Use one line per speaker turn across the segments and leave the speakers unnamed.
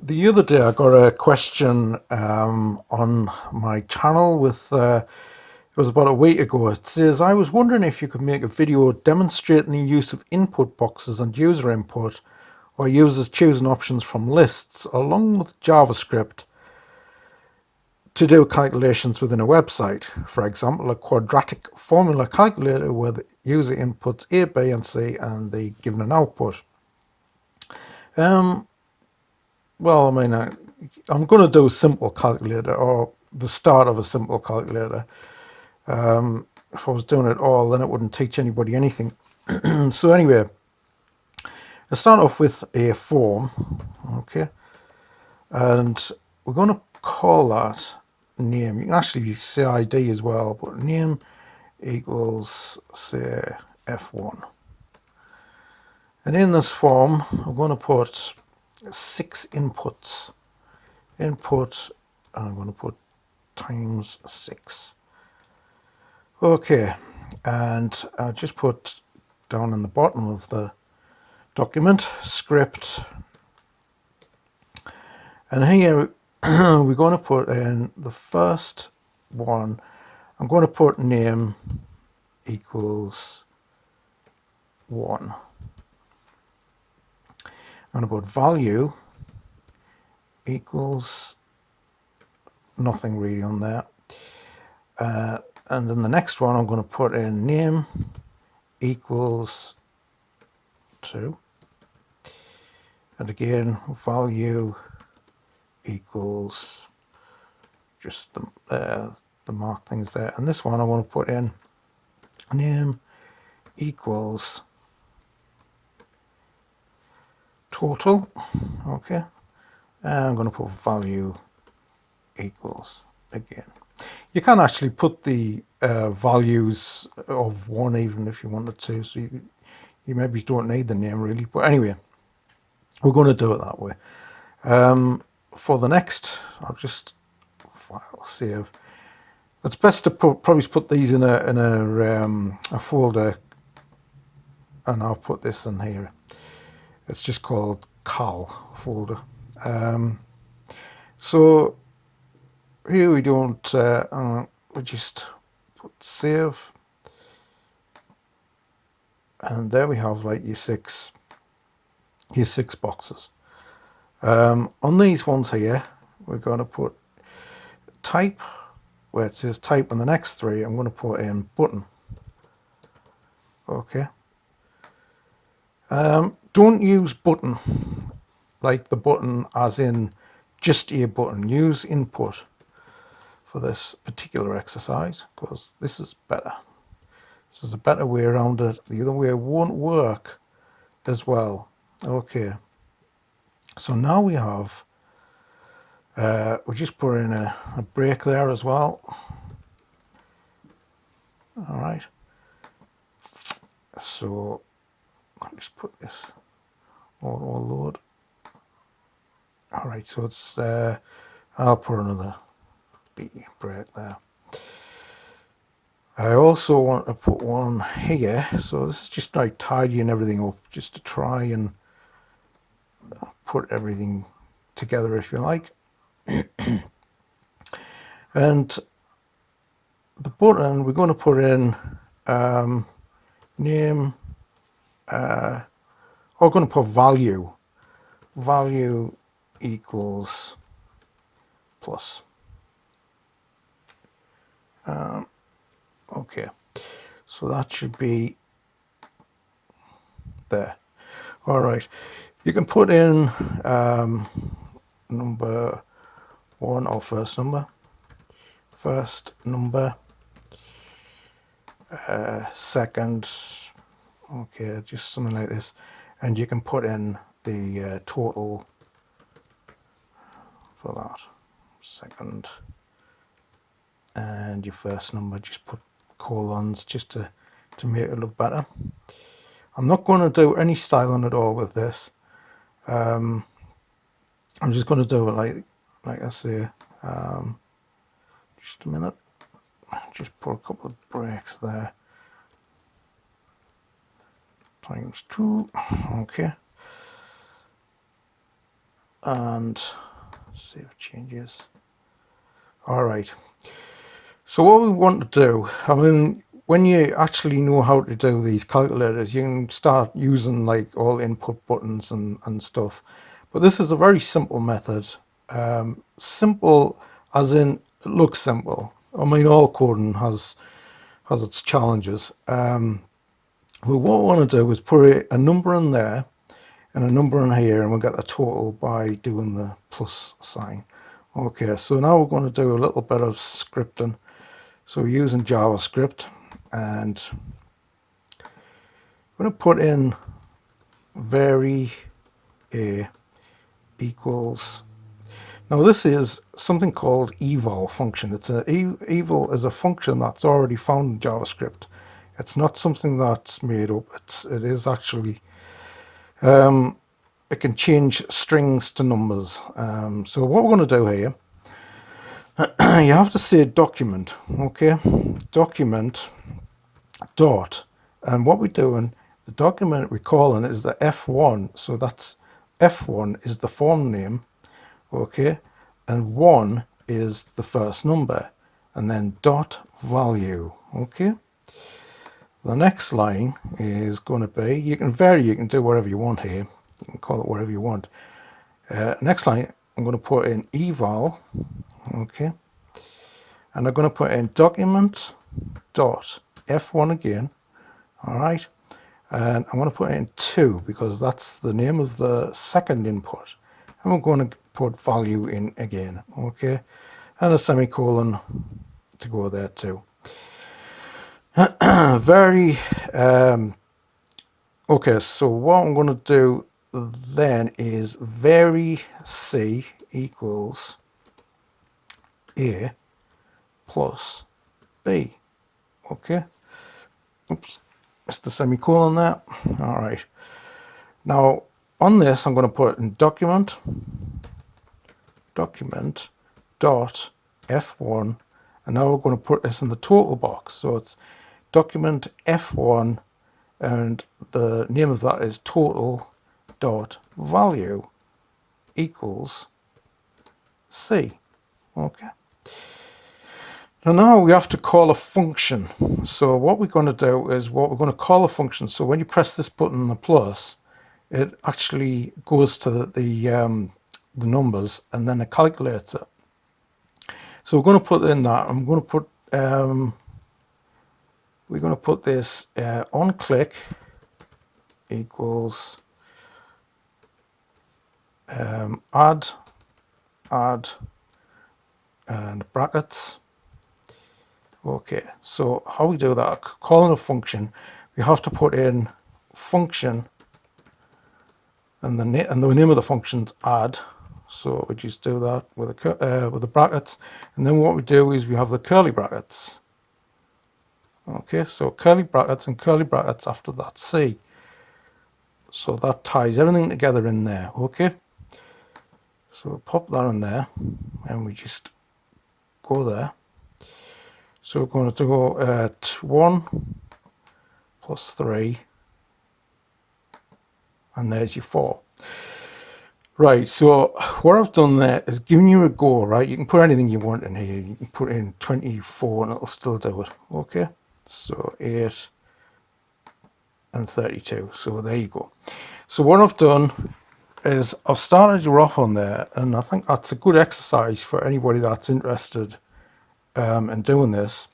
The other day I got a question on my channel it was about a week ago. It says, I was wondering if you could make a video demonstrating the use of input boxes and user input, or users choosing options from lists, along with JavaScript to do calculations within a website. For example, a quadratic formula calculator where the user inputs A, B and C and they given an output. Um, well, I'm going to do a simple calculator, or the start of a simple calculator. If I was doing it all, then it wouldn't teach anybody anything. So anyway, I start off with a form, okay, and we're going to call that name. You can actually say ID as well, but name equals, say, F1. And in this form, I'm going to put 6 inputs. Input, and I'm going to put times 6. Okay, and I just put down in the bottom of the document script, and here we're going to put in the first one. I'm going to put name equals 1. I'm going to put value equals nothing really on there. And then the next one I'm going to put in name equals 2. And again, value equals just the mark things there. And this one I want to put in name equals total. Okay. And I'm going to put value equals again. You can actually put the values of 1 even if you wanted to, so you maybe don't need the name really, but anyway, we're going to do it that way. For the next, I'll just file save. It's best to probably put these in a folder, and I'll put this in here. It's just called cal folder. So here we don't, we just put save, and there we have like your six boxes. On these ones here, we're going to put type, where it says type in the next 3, I'm going to put in button. Okay. Don't use button like the button as in just a button. Use input for this particular exercise, because this is better. This is a better way around it. The other way won't work as well. Okay, so now we have we just put in a break there as well. All right, so I'll just put this auto load. All right, so it's I'll put another B break there. I also want to put one here, so this is just like tidying everything up, just to try and put everything together, if you like. And the button, we're going to put in name, we're going to put value equals plus. Okay, so that should be there. All right, you can put in number 1 or first number, second, okay, just something like this, and you can put in the total for that, second, and your first number, just put colons just to make it look better. I'm not going to do any styling at all with this. I'm just going to do it like I say. Just a minute, just put a couple of breaks there, times 2. Okay, and see if it changes. All right. So what we want to do, I mean, when you actually know how to do these calculators, you can start using like all input buttons and stuff. But this is a very simple method. Simple as in it looks simple. I mean, all coding has its challenges. But what we want to do is put a number in there and a number in here, and we'll get the total by doing the plus sign. Okay, so now we're going to do a little bit of scripting. So we're using JavaScript, and I'm going to put in vary a equals. Now this is something called eval function. It's eval is a function that's already found in JavaScript. It's not something that's made up. It is actually it can change strings to numbers. So what we're going to do here, you have to say document. Okay, document dot, and what we're doing, the document we're calling is the F1. So that's F1 is the form name. Okay, and 1 is the first number, and then dot value. Okay, the next line is going to be, you can vary, you can do whatever you want here, you can call it whatever you want. Next line, I'm going to put in eval. Okay, and I'm going to put in document dot F1 again. All right, and I'm going to put in 2 because that's the name of the second input, and we're going to put value in again. Okay, and a semicolon to go there too. Very okay, so what I'm going to do then is vary c equals a plus b. Okay, oops, it's the semicolon there. All right, now on this I'm going to put in document dot f1, and now we're going to put this in the total box. So it's document f1, and the name of that is total dot value equals c. Okay, now we have to call a function. So what we're going to do is we're going to call a function. So when you press this button, the plus, it actually goes to the numbers, and then it calculates it. So we're going to put in that. I'm going to put we're going to put this on click equals add and brackets. Okay, so how we do that, calling a function, we have to put in function, and the name of the function's add. So we just do that with the brackets, and then what we do is we have the curly brackets. Okay, so curly brackets and curly brackets after that C. So that ties everything together in there. Okay, so pop that in there, and we just go there. So we're going to go at 1 plus 3, and there's your 4. Right, so what I've done there is giving you a go, right? You can put anything you want in here. You can put in 24 and it'll still do it. Okay, so 8 and 32. So there you go. So what I've done is I've started you off on there, and I think that's a good exercise for anybody that's interested in doing this.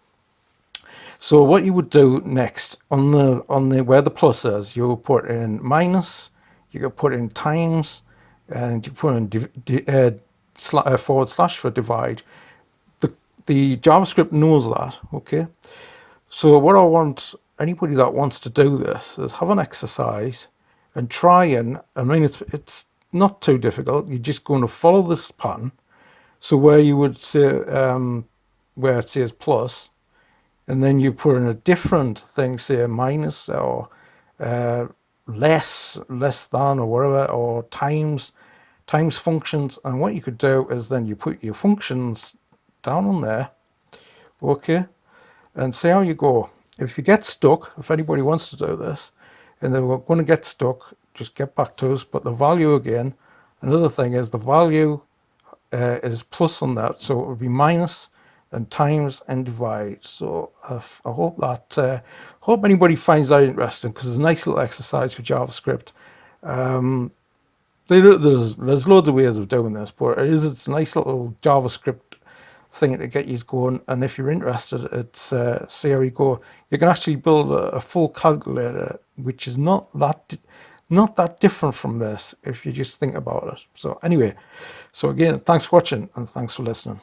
So what you would do next on the where the plus is, you'll put in minus, you could put in times, and you put in forward slash for divide. The JavaScript knows that. Okay, so what I want anybody that wants to do this is have an exercise and try and, I mean, it's not too difficult. You're just going to follow this pattern. So where you would say where it says plus, and then you put in a different thing, say a minus or less than or whatever, or times functions. And what you could do is then you put your functions down on there. Okay, and see how you go. If you get stuck, if anybody wants to do this and they're going to get stuck, just get back to us, put the value again, Another thing is the value is plus on that, so it would be minus and times and divide. So I hope that hope anybody finds that interesting, because it's a nice little exercise for JavaScript. There's loads of ways of doing this, but it's a nice little JavaScript thing to get you going. And if you're interested, it's see how we go. You can actually build a full calculator, which is not that different from this if you just think about it. So anyway, so again, thanks for watching and thanks for listening.